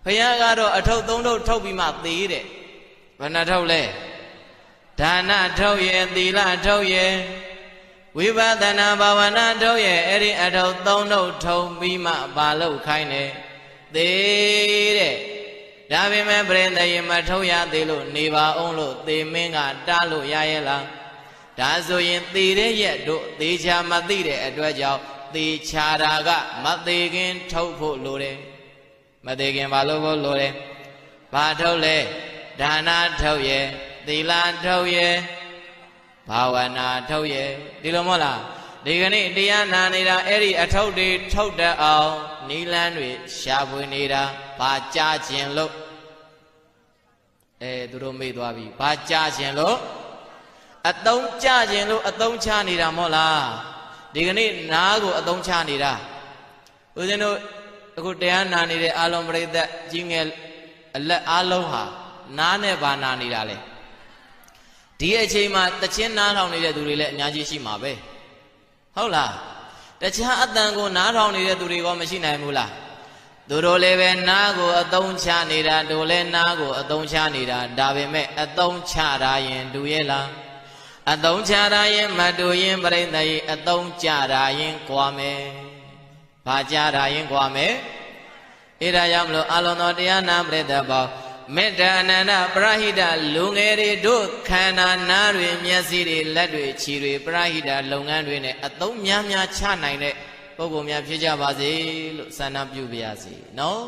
ဘုရားကတော့အထုပ်3ထုပ်ထုတ်ပြီးမှသေးတယ်ဘယ်နှထုတ်လဲဒါနထုတ်ရဲ့သီလထုတ်ရဲ့ဝိပဿနာဘာဝနာထုတ်ရဲ့အဲ့ဒီအထုပ်3ထုပ်ထုတ်ပြီးမှဘာလို့ခိုင်းတယ်သေးတဲ့ဒါပေမဲ့ပြိဿရေမထုတ်ရသေးလို့နေပါအောင်လို့သေမင်းကတားလို့ရရဲ့လားဒါဆိုရင်သေတဲ့ရက်တို့သေချာမသိတဲ့အတွက်ကြောင့်သေချာတာကမသေးခင်ထုတ်ဖို့လိုတယ်မသေးခင်ဘာလို့ဖို့လိုတယ်ဘာထုတ်လဲဒါနထုတ်ရဲ့သီလထုတ်ရဲ့ဘာဝနာထုတ်ရဲ့ဒီလိုမဟုတ်လားဒီကနေ့တရားနာနေတာအဲ့ဒီအထုတ်တွေထုတ်တတ်အောင်နိလန်းတွေရှာဖွေနေတာဘာကြားခြင်းလို့သူတို့မေ့သွားပြီဘာကြားခြင်းလို့အတုံးကြခြင်းလို့အတုံးချနေတာမဟုတ်လားဒီကနေ့နားကိုအတုံးချနေတာဦးဇင်းတို့အခုတရားနာနေတဲ့အာလုံးပရိသတ်ကြီးငယ်အလက်အာလုံးဟာနားနဲ့ဘာနာနေတာလဲဒီအချိန်မှာတချင်းနားထောင်နေတဲ့သူတွေလည်းအများကြီးရှိမှာပဲဟုတ်လားတခြားအတန်ကိုနားထောင်နေတဲ့သူတွေကမရှိနိုင်ဘူးလားသူတို့လည်းပဲနားကိုအတုံးချနေတာတို့လည်းနားကိုအတုံးချနေတာဒါပေမဲ့အတုံးချတာရင်တူရဲ့လားအတုံးချတာရင်မတူရင်ပြိဿရေအတုံးချတာရင်ကြွားမယ်ဘာကြတာရင်ကြွားမယ်အဲ့ဒါကြောင့်မလို့အလုံးတော်တရားနာပြိဿပေါမေတ္တာအနန္တပရဟိတလူငယ်တွေတို့ခန္ဓာနားတွေမျက်စိတွေလက်တွေခြေတွေပရဟိတလုပ်ငန်းတွေနဲ့အသုံးများများချနိုင်တဲ့ပုဂ္ဂိုလ်များဖြစ်ကြပါစေလို့ဆန္ဒပြုပါရစေနော်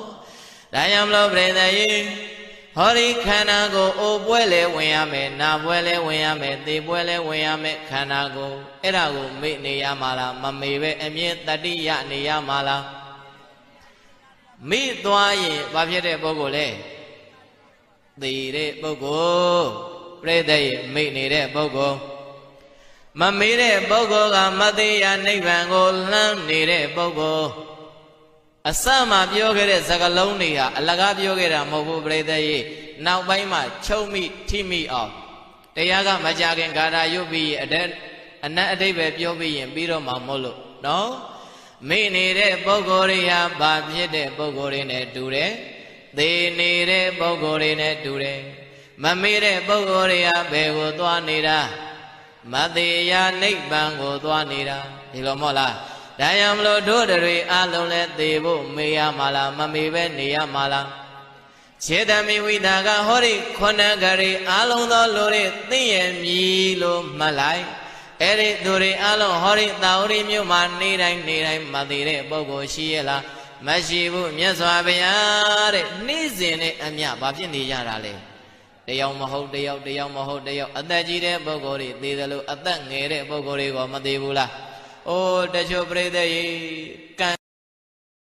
ဒါကြောင့်မလို့ပြိဿရေဟောဒီခန္ဓာကိုအိုပွဲလဲဝင်ရမယ်နာပွဲလဲဝင်ရမယ်သေပွဲလဲဝင်ရမယ်ခန္ဓာကိုအဲ့ဒါကိုမေ့နေရမှာလားမမေ့ပဲအမြဲတတိယနေရမှာလားမေ့သွားရင်ဘာဖြစ်တဲ့ပုဂ္ဂိုလ်လဲသေတဲ့ပုဂ္ဂိုလ်ပြိဿရေမေ့နေတဲ့ပုဂ္ဂိုလ်မမေ့တဲ့ပုဂ္ဂိုလ်ကမသေးရနိဗ္ဗာန်ကိုလှမ်းနေတဲ့ပုဂ္ဂိုလ်အစမှပြောခဲ့တဲ့စကားလုံးတွေဟာအလကားပြောခဲ့တာမဟုတ်ဘူးပြိဿရေနောက်ပိုင်းမှာချုပ်မိထိမိအောင်တရားကမကြခင်ဂါထာရုပ်ပြီးအနတ်အတိတ်ပဲပြောပြီးရင်ပြီးတော့မှမဟုတ်လို့နော်မေ့နေတဲ့ပုဂ္ဂိုလ်တွေဟာဘာဖြစ်တဲ့ပုဂ္ဂိုလ်တွေနဲ့တူတယ်သေနေတဲ့ပုဂ္ဂိုလ်တွေနဲ့တူတယ်မမေ့တဲ့ပုဂ္ဂိုလ်တွေဟာဘယ်ကိုသွားနေတာမသေးရနိဗ္ဗာန်ကိုသွားနေတာဒီလိုမဟုတ်လားဒါကြောင့်မလို့တို့တွေအလုံးလဲသေဖို့မေ့ရမှာလားမမေ့ပဲနေရမှာလားခြေတမိဝိတာကဟောဒီခုနကလေးအလုံးသောလူတွေသိရမည်လို့မှတ်လိုက်အဲ့ဒီသူတွေအလုံးဟောဒီတာဝရီမြို့မှာနေတိုင်းမသေးတဲ့ပုဂ္ဂိုလ်ရှိရလားမရှိဘူးမြတ်စွာဘုရားတဲ့နေ့စဉ်နဲ့အမျှဘာဖြစ်နေကြတာလဲတယောက်မဟုတ်တယောက်မဟုတ်တယောက်အသက်ကြီးတဲ့ပုဂ္ဂိုလ်တွေသေတယ်လို့အသက်ငယ်တဲ့ပုဂ္ဂိုလ်တွေကမသေးဘူးလားအိုးတချို့ပြိဿရေကံ